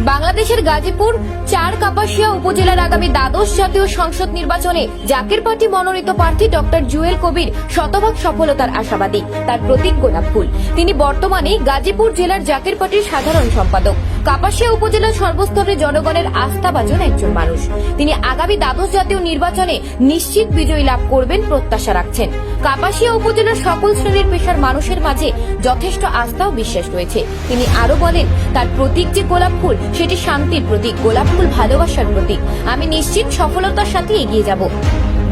বাংলাদেশের গাজীপুর ৪ কাপাসিয়া উপজেলার আগামী দ্বাদশ জাতীয় সংসদ নির্বাচনে জাকের পার্টি মনোনীত প্রার্থী ডক্টর জুয়েল কবির শতভাগ সফলতার আশাবাদী। তার প্রতীক গোলাপ ফুল। তিনি বর্তমানে গাজীপুর জেলার জাকের পার্টির সাধারণ সম্পাদক। কাপাসিয়া উপজেলার সর্বস্তরের জনগণের আস্থাভাজন একজন মানুষ। তিনি আগামী দ্বাদশ জাতীয় নির্বাচনে নিশ্চিত বিজয়ী লাভ করবেন প্রত্যাশা রাখছেন। কাপাসিয়া উপজেলার সকল শ্রেণীর পেশার মানুষের মাঝে যথেষ্ট আস্থা ও বিশ্বাস রয়েছে। তিনি আরো বলেন, তার প্রতীক যে গোলাপ ফুল, সেটি শান্তির প্রতীক। গোলাপ ফুল ভালোবাসার প্রতীক। আমি নিশ্চিত সফলতার সাথে এগিয়ে যাব।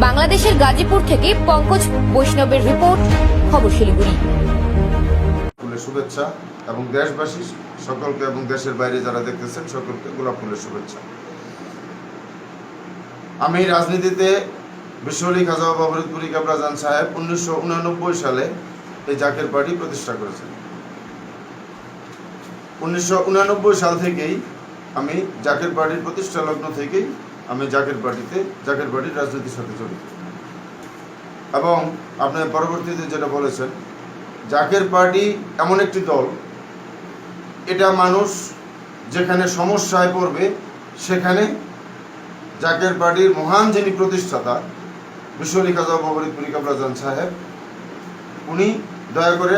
বাংলাদেশের গাজীপুর থেকে পঙ্কজ বৈষ্ণবের রিপোর্ট, খবর শিলিগুড়ি। শুভেচ্ছা এবং দেশবাসী সকলকে এবং দেশের বাইরে যারা দেখতেছেন সকলকে গোলাপ ফুলের শুভেচ্ছা। আমি রাজনীতিতে বিশ্বলি খাজা বাবা ফরিদপুরি কাবরাজান সাহেব 1989 সালে এই জাকের পার্টি প্রতিষ্ঠা করেছেন। 1989 সাল থেকেই আমি জাকের পার্টির প্রতিষ্ঠা লগ্ন থেকেই আমি জাকের পার্টির রাজনীতির সাথে জড়িত। এবং আপনি পরবর্তীতে যেটা বলেছেন, জাকের পার্টি এমন একটি দল, এটা মানুষ যেখানে সমস্যায় পড়বে সেখানে জাকের পার্টির মহান যিনি প্রতিষ্ঠাতা বিশ্বলি খাজা বাবা ফরিদপুরি কাবরাজান সাহেব, উনি দয়া করে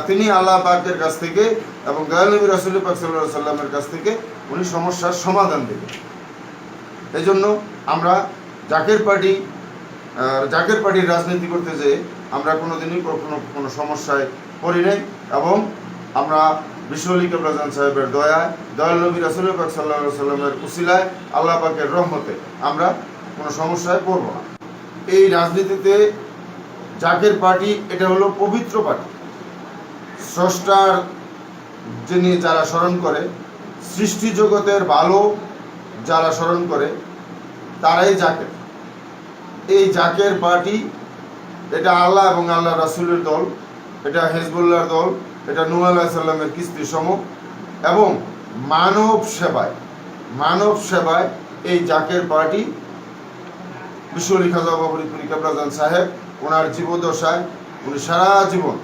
তিনি আল্লাহ পাকের কাছ থেকে এবং দয়াল নবী রাসূল পাক সাল্লাল্লাহু আলাইহি সাল্লামের কাছ থেকে উনি সমস্যার সমাধান দেবেন। এই জন্য আমরা জাকের পার্টির রাজনীতি করতে যেয়ে আমরা কোনোদিনই কোনো সমস্যায় পড়ি নাই এবং আমরা বিশ্বলি কাবরাজান সাহেবের দয়ায়, দয়াল নবী রাসূল পাক সাল্লাল্লাহু আলাইহি সাল্লামের উসিলায়, আল্লাহ পাকের রহমতে আমরা কোনো সমস্যায় পড়ব না। এই রাজনীতিতে জাকের পার্টি এটা হলো পবিত্র পার্টি। স্রষ্টার যিনি যারা স্মরণ করে, সৃষ্টি জগতের ভালো যারা স্মরণ করে, তারাই জাকের। এই জাকের পার্টি এটা আল্লাহ এবং আল্লাহ রাসূলের দল, এটা হিজবুল্লাহর দল, এটা নূহ আলাইহিস সালামের কিস্তি সম এবং মানব সেবায় এই জাকের পার্টি বিশ্বলি খাজা বাবা ফরিদপুরি কাবরাজান সাহেব ওনার জীবদ্দশায় উনি সারা জীবন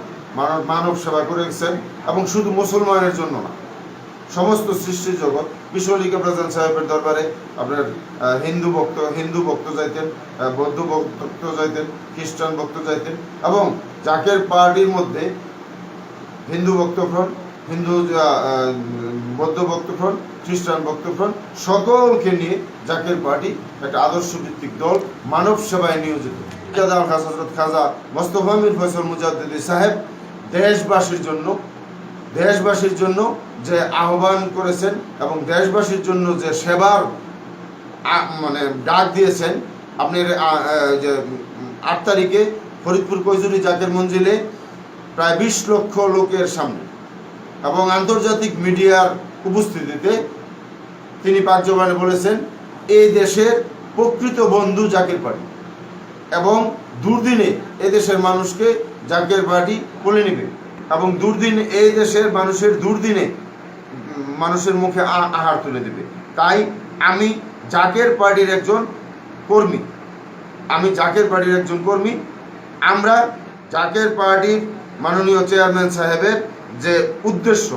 মানব সেবা করেছেন এবং শুধু মুসলমানের জন্য না, সমস্ত সৃষ্টি জগৎ। বিশ্বলি কাবরাজান সাহেবের দরবারে আপনার হিন্দু ভক্ত যাইতেন, বৌদ্ধ ভক্ত যাইতেন, খ্রিস্টান ভক্ত যাইতেন এবং জাকের পার্টির মধ্যে হিন্দু ভক্তফ্রন্ট, বৌদ্ধ ভক্তফ্রন্ট, খ্রিস্টান ভক্তফ্রন্ট সকলকে নিয়ে জাকের পার্টি একটা আদর্শ ভিত্তিক দল, মানব সেবায় নিয়োজিত। হযরত খাজা মোস্তফা মীর ফয়সাল মুজাদ্দিদি সাহেব দেশবাসীর জন্য যে আহ্বান করেছেন এবং দেশবাসীর জন্য যে সেবার ডাক দিয়েছেন, আপনি যে 8 তারিখে ফরিদপুর কৈজুরি জাকের মঞ্জিলে প্রায় 20 লক্ষ লোকের সামনে এবং আন্তর্জাতিক মিডিয়ার উপস্থিতিতে তিনি পাক জবানে বলেছেন, এই দেশের প্রকৃত বন্ধু জাকের পার্টি এবং দুর্দিনে এদেশের মানুষকে জাকের পার্টি কোলে নেবে এবং এই দেশের মানুষের মুখে আহার তুলে দেবে। তাই আমি জাকের পার্টির একজন কর্মী। আমরা জাকের পার্টির মাননীয় চেয়ারম্যান সাহেবের যে উদ্দেশ্য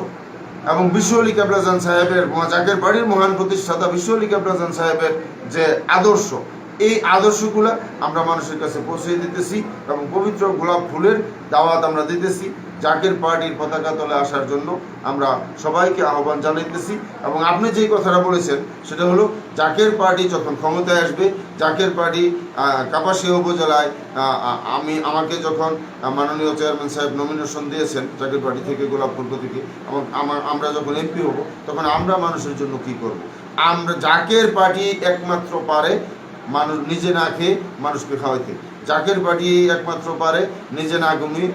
এবং বিশ্বলি কাবরাজান সাহেবের, জাকের পার্টির মহান প্রতিষ্ঠাতা বিশ্বলি কাবরাজান সাহেবের যে আদর্শ, এই আদর্শগুলো আমরা মানুষের কাছে পৌঁছে দিতেছি এবং পবিত্র গোলাপ ফুলের দাওয়াত আমরা দিতেছি। জাকের পার্টির পতাকা তলে আসার জন্য আমরা সবাইকে আহ্বান জানাইতেছি এবং আপনি যেই কথাটা বলেছেন সেটা হলো, জাকের পার্টি যখন ক্ষমতায় আসবে, জাকের পার্টি কাপাসিয়া উপজেলায় আমাকে যখন মাননীয় চেয়ারম্যান সাহেব নমিনেশন দিয়েছেন জাকের পার্টি থেকে গোলাপ ফুল প্রতীকে, এবং আমরা যখন এমপি হব, তখন আমরা মানুষের জন্য কি করব? আমরা জাকের পার্টি একমাত্র পারে মানুষ নিজে না খেয়ে মানুষকে খাওয়াইতে। জাকের পার্টি একমাত্র পারে নিজে না ঘুমিয়ে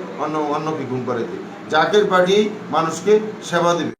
অন্যকে ঘুম পাড়াইতে। জাকের পার্টি মানুষকে সেবা দেবে।